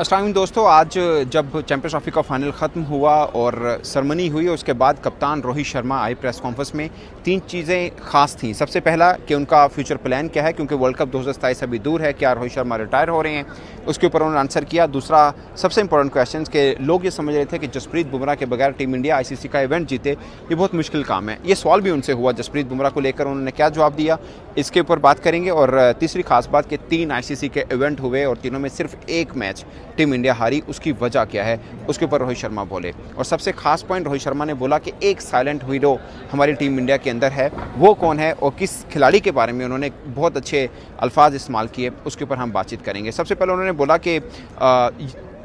अस्सलाम वालेकुम दोस्तों, आज जब चैंपियंस ट्रॉफी का फाइनल ख़त्म हुआ और सरमनी हुई, उसके बाद कप्तान रोहित शर्मा आए प्रेस कॉन्फ्रेंस में। तीन चीज़ें खास थीं। सबसे पहला कि उनका फ्यूचर प्लान क्या है, क्योंकि वर्ल्ड कप 2027 अभी दूर है, क्या रोहित शर्मा रिटायर हो रहे हैं, उसके ऊपर उन्होंने आंसर किया। दूसरा सबसे इंपॉर्टेंट क्वेश्चन कि लोग ये समझ रहे थे कि जसप्रीत बुमराह के बगैर टीम इंडिया ICC का इवेंट जीते, ये बहुत मुश्किल काम है। ये सवाल भी उनसे हुआ जसप्रीत बुमराह को लेकर, उन्होंने क्या जवाब दिया, इसके ऊपर बात करेंगे। और तीसरी खास बात कि 3 ICC के इवेंट हुए और तीनों में सिर्फ एक मैच टीम इंडिया हारी, उसकी वजह क्या है, उसके ऊपर रोहित शर्मा बोले। और सबसे खास पॉइंट रोहित शर्मा ने बोला कि एक साइलेंट हीरो हमारी टीम इंडिया के अंदर है, वो कौन है और किस खिलाड़ी के बारे में उन्होंने बहुत अच्छे अल्फाज इस्तेमाल किए, उसके ऊपर हम बातचीत करेंगे। सबसे पहले उन्होंने बोला कि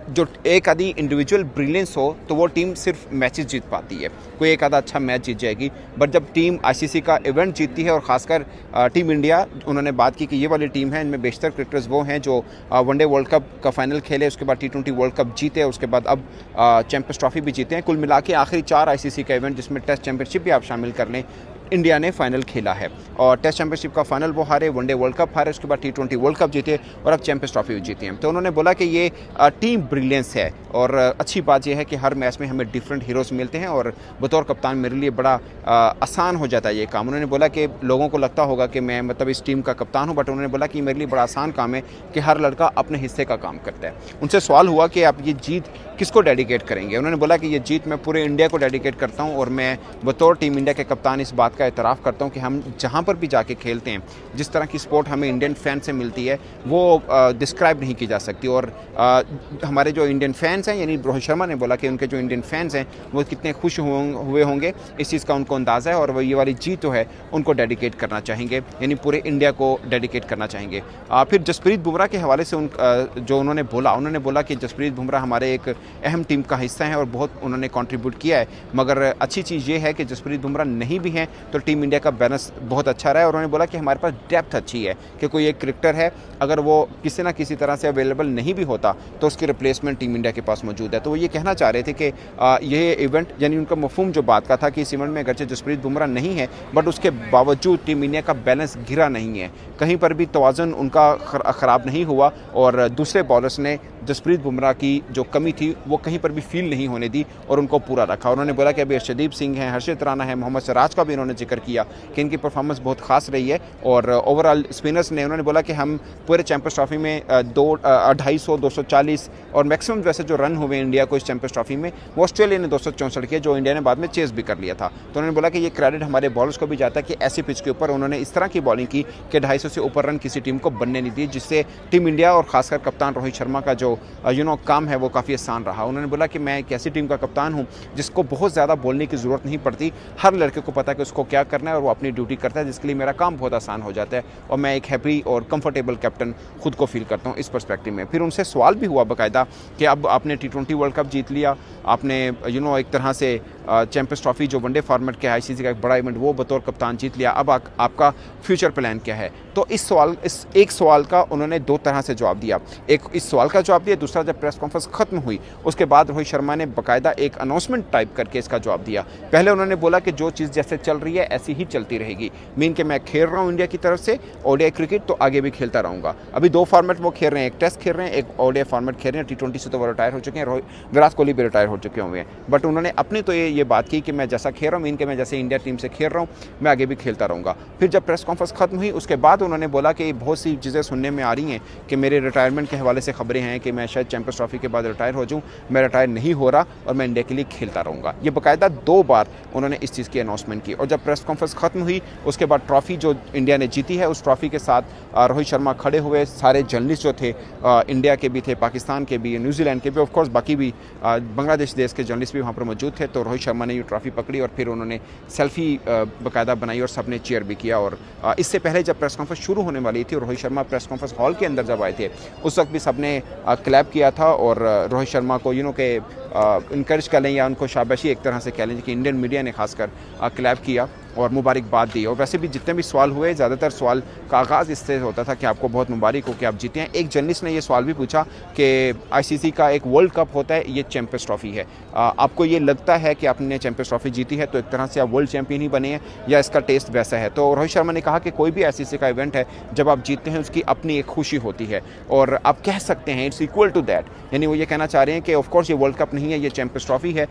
जो एक आधी इंडिविजुअल ब्रिलियंस हो तो वो टीम सिर्फ मैचेस जीत पाती है, कोई एक आधा अच्छा मैच जीत जाएगी, बट जब टीम ICC का इवेंट जीतती है, और ख़ासकर टीम इंडिया, उन्होंने बात की कि ये वाली टीम है, इनमें बेशतर क्रिकेटर्स वो हैं जो वनडे वर्ल्ड कप का फाइनल खेले, उसके बाद T20 वर्ल्ड कप जीते, उसके बाद अब चैंपियंस ट्रॉफी भी जीते हैं। कुल मिला के आखिरी 4 ICC का इवेंट, जिसमें टेस्ट चैंपियनशिप भी आप शामिल कर लें, इंडिया ने फाइनल खेला है। और टेस्ट चैंपियनशिप का फाइनल वो हारे, वनडे वर्ल्ड कप हारे, उसके बाद T20 वर्ल्ड कप जीते और अब चैंपियंस ट्रॉफी भी जीती हैं। तो उन्होंने बोला कि ये टीम ब्रिलियंस है, और अच्छी बात यह है कि हर मैच में हमें डिफरेंट हीरोज़ मिलते हैं, और बतौर कप्तान मेरे लिए बड़ा आसान हो जाता है ये काम। उन्होंने बोला कि लोगों को लगता होगा कि मैं इस टीम का कप्तान हूँ, बट उन्होंने बोला कि मेरे लिए बड़ा आसान काम है कि हर लड़का अपने हिस्से का काम करता है। उनसे सवाल हुआ कि आप ये जीत किसको डेडिकेट करेंगे। उन्होंने बोला कि ये जीत मैं पूरे इंडिया को डेडिकेट करता हूँ, और मैं बतौर टीम इंडिया के कप्तान इस बात का एतराफ़ करता हूँ कि हम जहाँ पर भी जाके खेलते हैं, जिस तरह की स्पोर्ट हमें इंडियन फैन से मिलती है, वो डिस्क्राइब नहीं की जा सकती। और हमारे जो इंडियन फैंस हैं, यानी रोहित शर्मा ने बोला कि उनके जो इंडियन फैंस हैं वो कितने खुश हुए होंगे, इस चीज़ का उनको अंदाज़ा है, और वो ये वाली जीत जो है उनको डेडिकेट करना चाहेंगे, यानी पूरे इंडिया को डेडिकेट करना चाहेंगे। फिर जसप्रीत बुमराह के हवाले से जो उन्होंने बोला कि जसप्रीत बुमराह हमारे एक अहम टीम का हिस्सा है और बहुत उन्होंने कंट्रीब्यूट किया है, मगर अच्छी चीज़ ये है कि जसप्रीत बुमराह नहीं भी हैं तो टीम इंडिया का बैलेंस बहुत अच्छा रहा है। और उन्होंने बोला कि हमारे पास डेप्थ अच्छी है, कि कोई एक क्रिकेटर है, अगर वो किसी ना किसी तरह से अवेलेबल नहीं भी होता तो उसकी रिप्लेसमेंट टीम इंडिया के पास मौजूद है। तो वो ये कहना चाह रहे थे कि ये इवेंट, यानी उनका मफहूम जो बात का था कि इस इवेंट में अगरचे जसप्रीत बुमराह नहीं है, बट उसके बावजूद टीम इंडिया का बैलेंस गिरा नहीं है, कहीं पर भी तवाज़ुन उनका ख़राब नहीं हुआ, और दूसरे बॉलर्स ने जसप्रीत बुमराह की जो कमी थी वो कहीं पर भी फील नहीं होने दी और उनको पूरा रखा। उन्होंने बोला कि अभी अर्शदीप सिंह हैं, हर्षित राणा है, मोहम्मद सिराज का भी उन्होंने जिक्र किया कि इनकी परफॉर्मेंस बहुत खास रही है। और ओवरऑल स्पिनर्स ने, उन्होंने बोला कि हम पूरे चैंपियंस ट्रॉफी में 250, 240 और मैक्सिमम वैसे जो रन हुए इंडिया को इस चैंपियंस ट्रॉफी में, वो ऑस्ट्रेलिया ने 264 किए, जो इंडिया ने बाद में चेस भी कर लिया था। तो उन्होंने बोला कि ये क्रेडिट हमारे बॉलर्स को भी जाता है कि ऐसी पिच के ऊपर उन्होंने इस तरह की बॉलिंग की कि 250 से ऊपर रन किसी टीम को बनने नहीं दी, जिससे टीम इंडिया और खासकर कप्तान रोहित शर्मा का जो काम है वो काफ़ी आसान रहा। उन्होंने बोला कि मैं एक ऐसी टीम का कप्तान हूँ जिसको बहुत ज़्यादा बोलने की ज़रूरत नहीं पड़ती, हर लड़के को पता है कि उसको क्या करना है और वो अपनी ड्यूटी करता है, जिसके लिए मेरा काम बहुत आसान हो जाता है, और मैं एक हैप्पी और कंफर्टेबल कैप्टन खुद को फील करता हूँ इस पर्सपेक्टिव में। फिर उनसे सवाल भी हुआ बाकायदा कि अब आपने T20 वर्ल्ड कप जीत लिया, आपने एक तरह से चैंपियंस ट्रॉफी जो वनडे फॉर्मेट के ICC का एक बड़ा इवेंट वो बतौर कप्तान जीत लिया, अब आपका फ्यूचर प्लान क्या है। तो इस एक सवाल का उन्होंने 2 तरह से जवाब दिया। एक इस सवाल का जवाब दिया, दूसरा जब प्रेस कॉन्फ्रेंस खत्म हुई उसके बाद रोहित शर्मा ने बाकायदा एक अनाउंसमेंट टाइप करके इसका जवाब दिया। पहले उन्होंने बोला कि जो चीज़ जैसे चल रही है ऐसी ही चलती रहेगी, मीन कि मैं खेल रहा हूँ इंडिया की तरफ से ODI क्रिकेट, तो आगे भी खेलता रहूँगा। अभी 2 फॉर्मेट वो खेल रहे हैं, एक टेस्ट खेल रहे हैं, एक ODI फॉर्मेट खेल रहे हैं। T20 से तो वो रिटायर हो चुके हैं, विराट कोहली भी रिटायर हो चुके हुए हैं, बट उन्होंने अपनी तो ये बात की कि मैं जैसा खेल रहा हूँ, मीन कि मैं जैसे इंडिया टीम से खेल रहा हूँ, मैं आगे भी खेलता रहूँगा। फिर जब प्रेस कॉन्फ्रेंस खत्म हुई उसके बाद उन्होंने बोला कि बहुत सी चीज़ें सुनने में आ रही हैं कि मेरे रिटायरमेंट के हवाले से खबरें हैं कि मैं शायद चैंपियंस ट्रॉफी के बाद रिटायर हो जाऊँ। मैं रिटायर नहीं हो रहा और मैं इंडिया के लिए खेलता रहूँगा। ये बाकायदा 2 बार उन्होंने इस चीज़ की अनाउंसमेंट की। और जब प्रेस कॉन्फ्रेंस खत्म हुई उसके बाद ट्रॉफ़ी जो इंडिया ने जीती है, उस ट्रॉफ़ी के साथ रोहित शर्मा खड़े हुए, सारे जर्नलिस्ट जो थे इंडिया के भी थे, पाकिस्तान के भी, न्यूजीलैंड के भी, ऑफकोर्स बाकी भी बांग्लादेश देश के जर्नलिस्ट भी वहाँ पर मौजूद थे। तो रोहित शर्मा ने ये ट्रॉफ़ी पकड़ी और फिर उन्होंने सेल्फी बाकायदा बनाई और सबने चीयर भी किया। और इससे पहले जब प्रेस कॉन्फ्रेंस शुरू होने वाली थी और Rohit Sharma press conference hall के अंदर जब आए थे, उस वक्त भी सबने क्लैप किया था और रोहित शर्मा को इनकरेज कर लें या उनको शाबाशी एक तरह से कह लें कि इंडियन मीडिया ने खासकर क्लैप किया। और मुबारकबाद दी। और वैसे भी जितने भी सवाल हुए, ज़्यादातर सवाल का आगाज़ इससे होता था कि आपको बहुत मुबारक हो कि आप जीते हैं। एक जर्नलिस्ट ने ये सवाल भी पूछा कि आईसीसी का एक वर्ल्ड कप होता है, ये चैंपियंस ट्रॉफी है, आपको ये लगता है कि आपने चैंपियंस ट्रॉफी जीती है तो एक तरह से आप वर्ल्ड चैंपियन ही बने हैं, या इसका टेस्ट वैसा है? तो रोहित शर्मा ने कहा कि कोई भी आईसीसी का इवेंट है, जब आप जीतते हैं उसकी अपनी एक खुशी होती है, और आप कह सकते हैं इट्स इक्वल टू दैट। यानी वो ये कहना चाह रहे हैं कि ऑफकोर्स ये वर्ल्ड कप नहीं है, ये चैंपियंस ट्रॉफी है,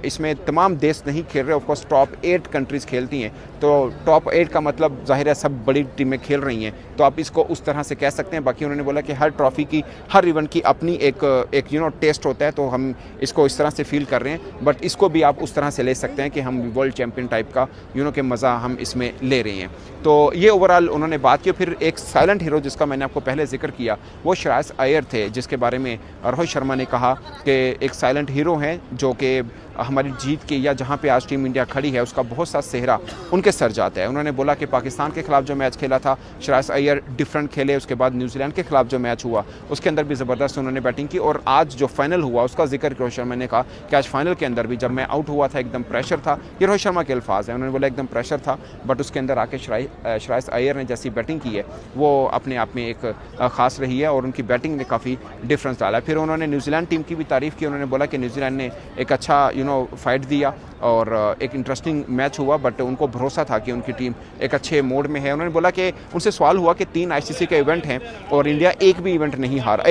इसमें तमाम देश नहीं खेल रहे, ऑफकोर्स टॉप 8 कंट्रीज़ खेलती हैं, तो टॉप 8 का मतलब ज़ाहिर है सब बड़ी टीमें खेल रही हैं, तो आप इसको उस तरह से कह सकते हैं। बाकी उन्होंने बोला कि हर ट्रॉफी की, हर इवेंट की अपनी एक टेस्ट होता है, तो हम इसको इस तरह से फील कर रहे हैं, बट इसको भी आप उस तरह से ले सकते हैं कि हम वर्ल्ड चैंपियन टाइप का के मज़ा हम इसमें ले रहे हैं। तो ये ओवरऑल उन्होंने बात की। फिर एक साइलेंट हीरो जिसका मैंने आपको पहले जिक्र किया, वो श्रेयस अय्यर थे, जिसके बारे में रोहित शर्मा ने कहा कि एक साइलेंट हीरो हैं जो कि हमारी जीत के, या जहाँ पे आज टीम इंडिया खड़ी है, उसका बहुत सा सेहरा उनके सर जाता है। उन्होंने बोला कि पाकिस्तान के खिलाफ जो मैच खेला था, श्रेयस अय्यर डिफरेंट खेले, उसके बाद न्यूजीलैंड के खिलाफ जो मैच हुआ उसके अंदर भी ज़बरदस्त उन्होंने बैटिंग की, और आज जो फाइनल हुआ उसका जिक्र रोहित शर्मा ने कहा कि आज फाइनल के अंदर भी जब मैं आउट हुआ था एकदम प्रेशर था। ये रोहित शर्मा के अल्फाज हैं, उन्होंने बोला एकदम प्रेशर था, बट उसके अंदर आके श्रेयस अय्यर ने जैसी बैटिंग की है वो अपने आप में एक ख़ास रही है, और उनकी बैटिंग ने काफ़ी डिफरेंस डाला। फिर उन्होंने न्यूजीलैंड टीम की भी तारीफ़ की। उन्होंने बोला कि न्यूजीलैंड ने एक अच्छा फाइट दिया और एक इंटरेस्टिंग मैच हुआ, बट उनको भरोसा था कि उनकी टीम एक अच्छे मोड में है। उन्होंने बोला कि उनसे सवाल हुआ कि 3 आईसीसी के इवेंट हैं और इंडिया एक भी इवेंट नहीं हारा,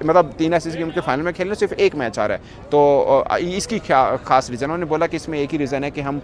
मतलब 3 आईसीसी के फाइनल में खेलने सिर्फ एक मैच आ रहा है, तो इसकी क्या खास रीज़न? उन्होंने बोला कि इसमें एक ही रीज़न है कि हम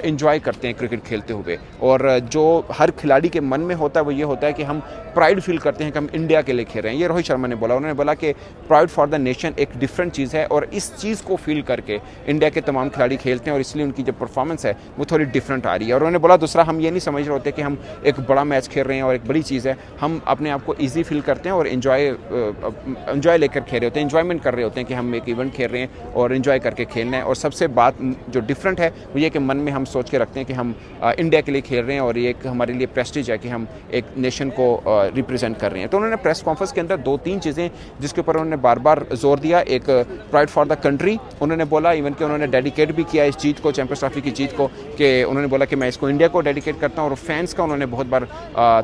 इंजॉय करते हैं क्रिकेट खेलते हुए, और जो हर खिलाड़ी के मन में होता है वो ये होता है कि हम प्राइड फील करते हैं कि हम इंडिया के लिए खेल रहे हैं। ये रोहित शर्मा ने बोला। उन्होंने बोला कि प्राइड फॉर द नेशन एक डिफरेंट चीज़ है, और इस चीज़ को फील करके इंडिया के तमाम खिलाड़ी खेलते हैं, और इसलिए उनकी जो परफॉर्मेंस है वो थोड़ी डिफरेंट आ रही है। और उन्होंने बोला दूसरा, हम ये नहीं समझ रहे होते कि हम एक बड़ा मैच खेल रहे हैं और एक बड़ी चीज़ है, हम अपने आप को ईजी फील करते हैं और इन्जॉय लेकर खेल रहे होते हैं, इन्जॉयमेंट कर रहे होते हैं कि हम एक इवेंट खेल रहे हैं और इन्जॉय करके खेलना है। और सबसे बात जो डिफरेंट है वो ये कि मन में हम सोच के रखते हैं कि हम इंडिया के लिए खेल रहे हैं, और ये एक हमारे लिए प्रेस्टीज है कि हम एक नेशन को रिप्रेजेंट कर रहे हैं। तो उन्होंने प्रेस कॉन्फ्रेंस के अंदर 2-3 चीज़ें जिसके ऊपर उन्होंने बार बार जोर दिया। एक प्राइड फॉर द कंट्री उन्होंने बोला, इवन कि उन्होंने डेडिकेट भी किया इस जीत को, चैंपियंस ट्रॉफी की जीत को, कि उन्होंने बोला कि मैं इसको इंडिया को डेडिकेट करता हूँ, और फैंस का उन्होंने बहुत बार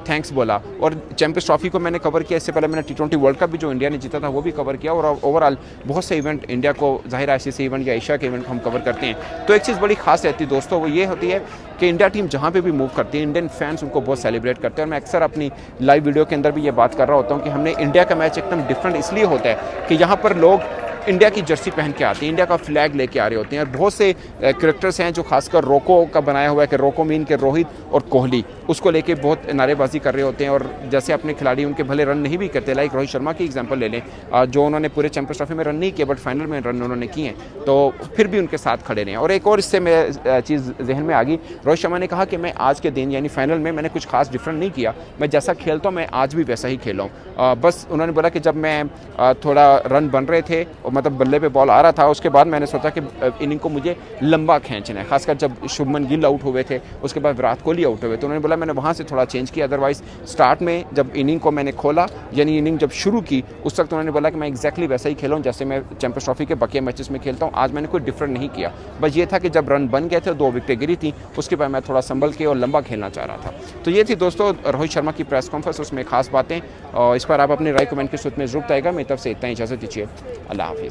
थैंक्स बोला। और चैंपियंस ट्रॉफी को मैंने कवर किया, इससे पहले मैंने T20 वर्ल्ड कप भी जो इंडिया ने जीता था वो भी कवर किया, और ओवरऑल बहुत से इवेंट इंडिया को, जाहिर आईसीसी इवेंट या एशिया के इवेंट हम कवर करते हैं। तो एक चीज़ बड़ी खास रहती है दोस्तों, वो ये होती है कि इंडिया टीम जहाँ पे भी मूव करती है, इंडियन फैंस उनको बहुत सेलिब्रेट करते हैं। और मैं अक्सर अपनी लाइव वीडियो के अंदर भी ये बात कर रहा होता हूँ कि हमने इंडिया का मैच एकदम डिफरेंट इसलिए होता है कि यहाँ पर लोग इंडिया की जर्सी पहन के आते हैं, इंडिया का फ्लैग लेके आ रहे होते हैं, और बहुत से कैरेक्टर्स हैं जो खासकर रोको का बनाया हुआ है कि रोको मीन के रोहित और कोहली, उसको लेके बहुत नारेबाजी कर रहे होते हैं। और जैसे अपने खिलाड़ी उनके भले रन नहीं भी करते, लाइक रोहित शर्मा की एग्जांपल ले लें, जो उन्होंने पूरे चैंपियंस ट्रॉफी में रन नहीं किए बट फाइनल में रन उन्होंने किए हैं, तो फिर भी उनके साथ खड़े रहे। और एक और इससे मैं चीज़ जहन में आ गई, रोहित शर्मा ने कहा कि मैं आज के दिन यानी फाइनल में मैंने कुछ खास डिफरेंट नहीं किया, मैं जैसा खेलता हूँ मैं आज भी वैसा ही खेला हूँ। बस उन्होंने बोला कि जब मैं थोड़ा रन बन रहे थे, मतलब बल्ले पे बॉल आ रहा था, उसके बाद मैंने सोचा कि इनिंग को मुझे लंबा खींचना है, खासकर जब शुभमन गिल आउट हुए थे, उसके बाद विराट कोहली आउट हुए, तो उन्होंने बोला मैंने वहाँ से थोड़ा चेंज किया। अदरवाइज स्टार्ट में जब इनिंग को मैंने खोला, यानी इनिंग जब शुरू की, उस वक्त उन्होंने बोला कि मैं एक्जैक्टली वैसा ही खेला हूँ जैसे मैं चैंपियंस ट्रॉफी के बकिया मैचेस में खेलता हूँ, आज मैंने कोई डिफरेंट नहीं किया। बस ये था कि जब रन बन गए थे, 2 विकेटें गिरी थी, उसके बाद मैं थोड़ा संभल के और लंबा खेलना चाह रहा था। तो ये थी दोस्तों रोहित शर्मा की प्रेस कॉन्फ्रेंस, उसमें खास बातें, और इस पर आप अपनी राय कमेंट के सूत्र में जरूर बताएगा। मेरी तरफ से इतना ही, इजाज़त दीजिए, अल्लाह हाफ़िज़।